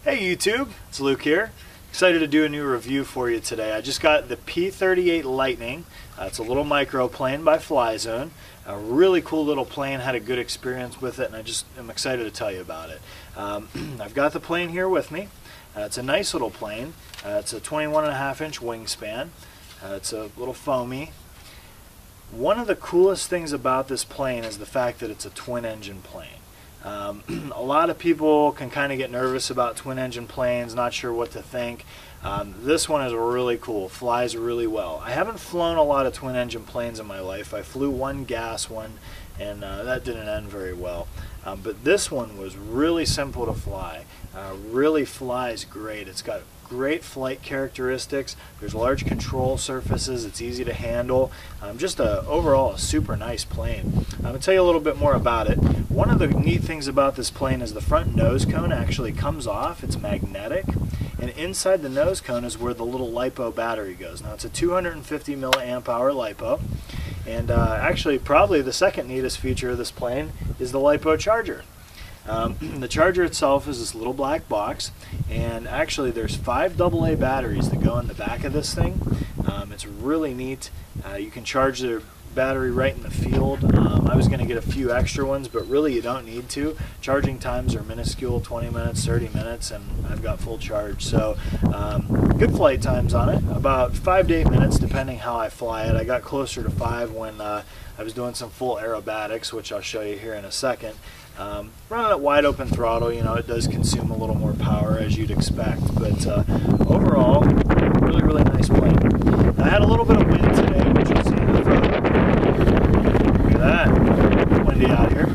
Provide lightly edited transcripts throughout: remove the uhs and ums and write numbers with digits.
Hey YouTube, it's Luke here. Excited to do a new review for you today. I just got the P-38 Lightning. It's a little microplane by Flyzone. A really cool little plane, had a good experience with it, and I'm excited to tell you about it. I've got the plane here with me. It's a nice little plane. It's a 21.5-inch wingspan. It's a little foamy. One of the coolest things about this plane is the fact that it's a twin-engine plane. A lot of people can kind of get nervous about twin-engine planes, not sure what to think. This one is really cool, flies really well. I haven't flown a lot of twin-engine planes in my life. I flew one gas one, and that didn't end very well. But this one was really simple to fly. Really flies great. It's got great flight characteristics. There's large control surfaces. It's easy to handle. Just overall a super nice plane. I'm going to tell you a little bit more about it. One of the neat things about this plane is the front nose cone actually comes off. It's magnetic. And inside the nose cone is where the little LiPo battery goes. Now it's a 250 milliamp hour LiPo. And actually probably the second neatest feature of this plane is the LiPo charger. The charger itself is this little black box, and actually there's 5 AA batteries that go in the back of this thing. It's really neat. You can charge the battery right in the field. I was going to get a few extra ones, but really you don't need to. Charging times are minuscule, 20 minutes, 30 minutes, and I've got full charge. So good flight times on it, about 5 to 8 minutes depending how I fly it. I got closer to 5 when I was doing some full aerobatics, which I'll show you here in a second. Running at wide open throttle, you know, it does consume a little more power as you'd expect, but overall, really nice plane. I had a little bit of wind today, which you'll see in the front. Look at that, windy out here.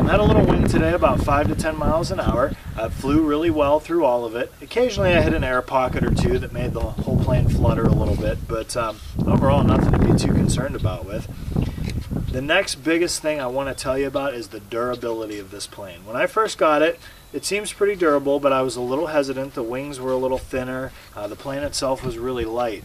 Had a little wind today, about 5 to 10 miles an hour. Flew really well through all of it. Occasionally I hit an air pocket or two that made the whole plane flutter a little bit, but overall nothing to be too concerned about with. The next biggest thing I want to tell you about is the durability of this plane. When I first got it, it seems pretty durable, but I was a little hesitant. The wings were a little thinner. The plane itself was really light.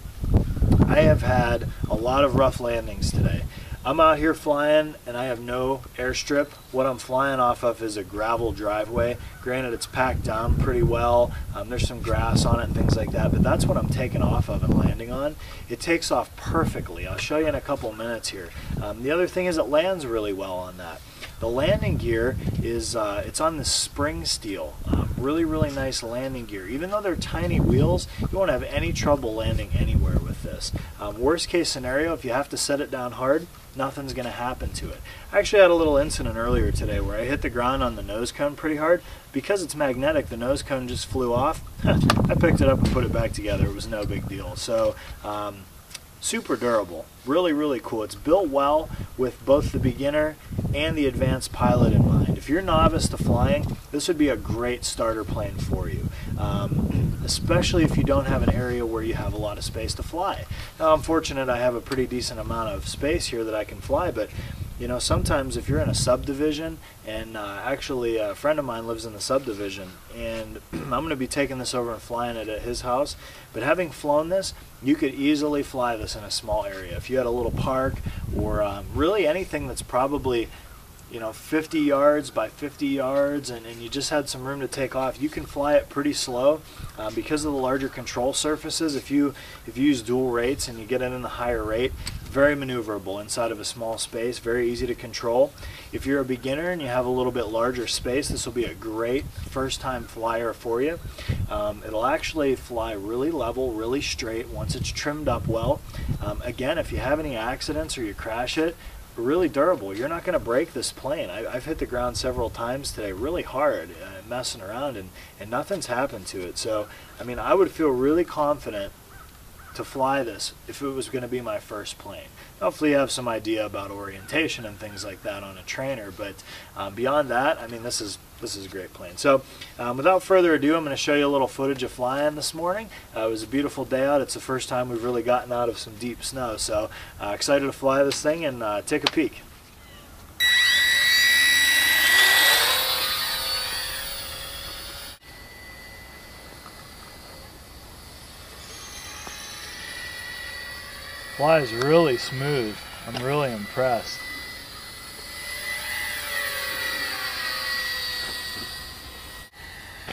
I have had a lot of rough landings today. I'm out here flying and I have no airstrip. What I'm flying off of is a gravel driveway. Granted, it's packed down pretty well. There's some grass on it and things like that, but that's what I'm taking off of and landing on. It takes off perfectly. I'll show you in a couple minutes here. The other thing is it lands really well on that. The landing gear is it's on the spring steel. Really nice landing gear. Even though they're tiny wheels, you won't have any trouble landing anywhere with this. Worst case scenario, if you have to set it down hard, nothing's going to happen to it. I actually had a little incident earlier today where I hit the ground on the nose cone pretty hard. Because it's magnetic, the nose cone just flew off. I picked it up and put it back together. It was no big deal. So super durable. Really cool. It's built well with both the beginner and the advanced pilot in mind. If you're novice to flying, this would be a great starter plane for you, especially if you don't have an area where you have a lot of space to fly. Now, I'm fortunate I have a pretty decent amount of space here that I can fly, but you know, sometimes if you're in a subdivision, and actually a friend of mine lives in the subdivision, and I'm going to be taking this over and flying it at his house, but having flown this, you could easily fly this in a small area. If you had a little park, or really anything that's probably, you know, 50 yards by 50 yards, and you just had some room to take off, you can fly it pretty slow because of the larger control surfaces. If you use dual rates and you get it in the higher rate, very maneuverable inside of a small space, very easy to control. If you're a beginner and you have a little bit larger space, this will be a great first-time flyer for you. It'll actually fly really level, really straight once it's trimmed up well. Again, if you have any accidents or you crash it, really durable. You're not going to break this plane. I've hit the ground several times today really hard, messing around, and nothing's happened to it. So, I mean, I would feel really confident to fly this if it was going to be my first plane. Hopefully you have some idea about orientation and things like that on a trainer, but beyond that, I mean, this is a great plane. So without further ado, I'm going to show you a little footage of flying this morning. It was a beautiful day out. It's the first time we've really gotten out of some deep snow, so excited to fly this thing and take a peek. Flies really smooth. I'm really impressed.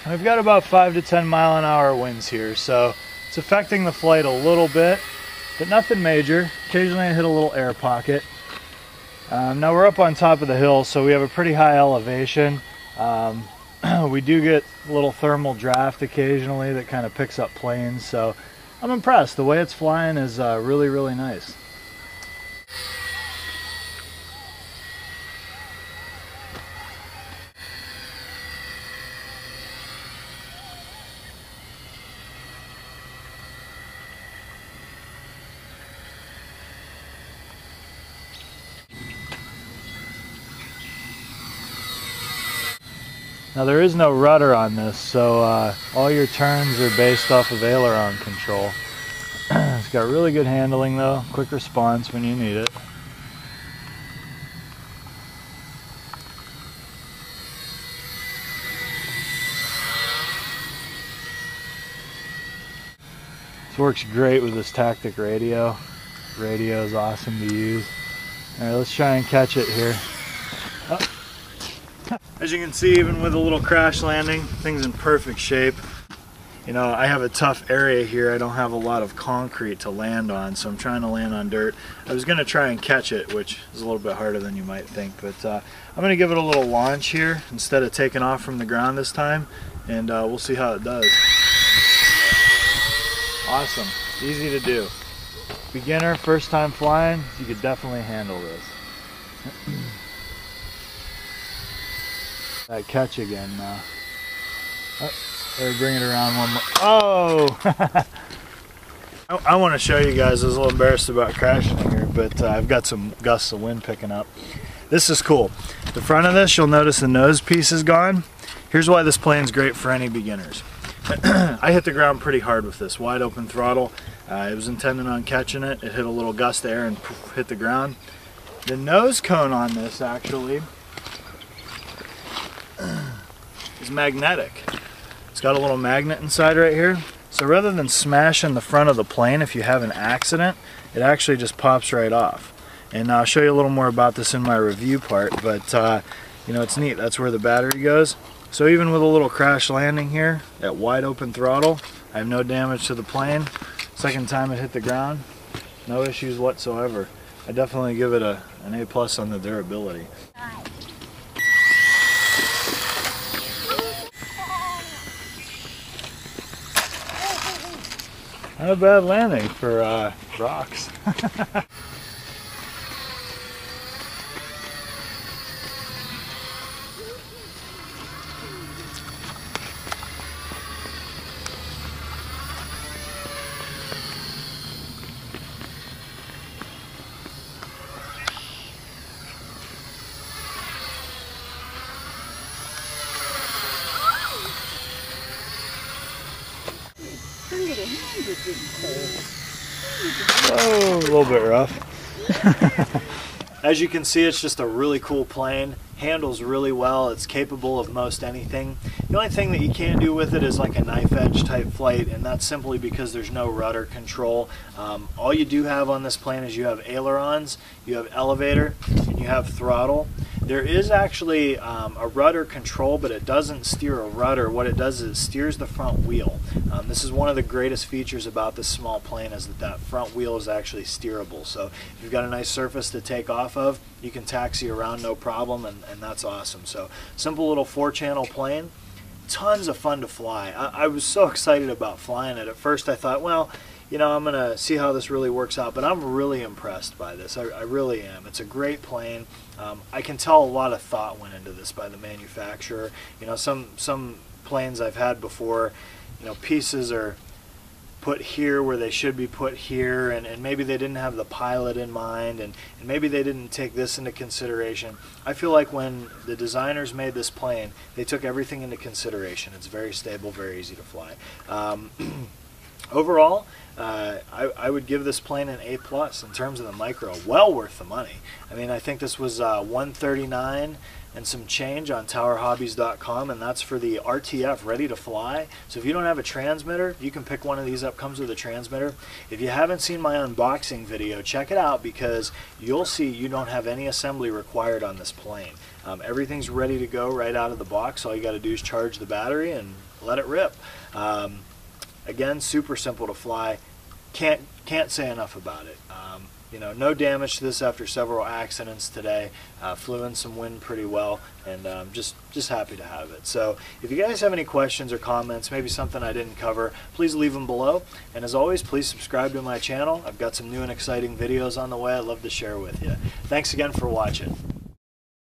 We've got about 5 to 10 mile an hour winds here, so it's affecting the flight a little bit, but nothing major. Occasionally I hit a little air pocket. Now we're up on top of the hill, so we have a pretty high elevation. We do get a little thermal draft occasionally that kind of picks up planes, so I'm impressed. The way it's flying is really, really nice. Now there is no rudder on this, so all your turns are based off of aileron control. It's got really good handling though, quick response when you need it. This works great with this tactic radio. Radio is awesome to use. Alright, let's try and catch it here. Oh. As you can see, even with a little crash landing, things in perfect shape. You know, I have a tough area here. I don't have a lot of concrete to land on, so I'm trying to land on dirt. I was going to try and catch it, which is a little bit harder than you might think, but I'm going to give it a little launch here instead of taking off from the ground this time, and we'll see how it does. Awesome. Easy to do. Beginner, first time flying, you could definitely handle this. That catch again now. Oh, better bring it around one more. Oh! I want to show you guys. I was a little embarrassed about crashing here, but I've got some gusts of wind picking up. This is cool. The front of this, you'll notice the nose piece is gone. Here's why this plane's great for any beginners. I hit the ground pretty hard with this wide open throttle. I was intending on catching it. It hit a little gust of air and poof, hit the ground. The nose cone on this actually is magnetic. It's got a little magnet inside right here. So rather than smashing the front of the plane if you have an accident, it actually just pops right off. And I'll show you a little more about this in my review part, but you know, it's neat. That's where the battery goes. So even with a little crash landing here at wide open throttle, I have no damage to the plane. Second time it hit the ground, no issues whatsoever. I definitely give it an A+ on the durability. Not a bad landing for rocks. Oh, a little bit rough. As you can see, it's just a really cool plane. Handles really well. It's capable of most anything. The only thing that you can't do with it is like a knife edge type flight, and that's simply because there's no rudder control. All you do have on this plane is you have ailerons, you have elevator, and you have throttle. There is actually a rudder control, but it doesn't steer a rudder. What it does is it steers the front wheel. This is one of the greatest features about this small plane, is that front wheel is actually steerable. So if you've got a nice surface to take off of, you can taxi around no problem, and that's awesome. So simple little 4-channel plane, tons of fun to fly. I was so excited about flying it. At first I thought, well, you know, I'm going to see how this really works out, but I'm really impressed by this. I really am. It's a great plane. I can tell a lot of thought went into this by the manufacturer. You know, some planes I've had before, you know, pieces are put here where they should be put here, and maybe they didn't have the pilot in mind, and maybe they didn't take this into consideration. I feel like when the designers made this plane, they took everything into consideration. It's very stable, very easy to fly. Overall, I would give this plane an A+ in terms of the micro. Well worth the money. I mean, I think this was $139 and some change on towerhobbies.com, and that's for the RTF, ready to fly. So if you don't have a transmitter, you can pick one of these up. Comes with a transmitter. If you haven't seen my unboxing video, check it out, because you'll see you don't have any assembly required on this plane. Everything's ready to go right out of the box. All you got to do is charge the battery, and let it rip. Again, super simple to fly. Can't say enough about it. You know, no damage to this after several accidents today. Flew in some wind pretty well, and just happy to have it. So if you guys have any questions or comments, maybe something I didn't cover, please leave them below. And as always, please subscribe to my channel. I've got some new and exciting videos on the way I'd love to share with you. Thanks again for watching.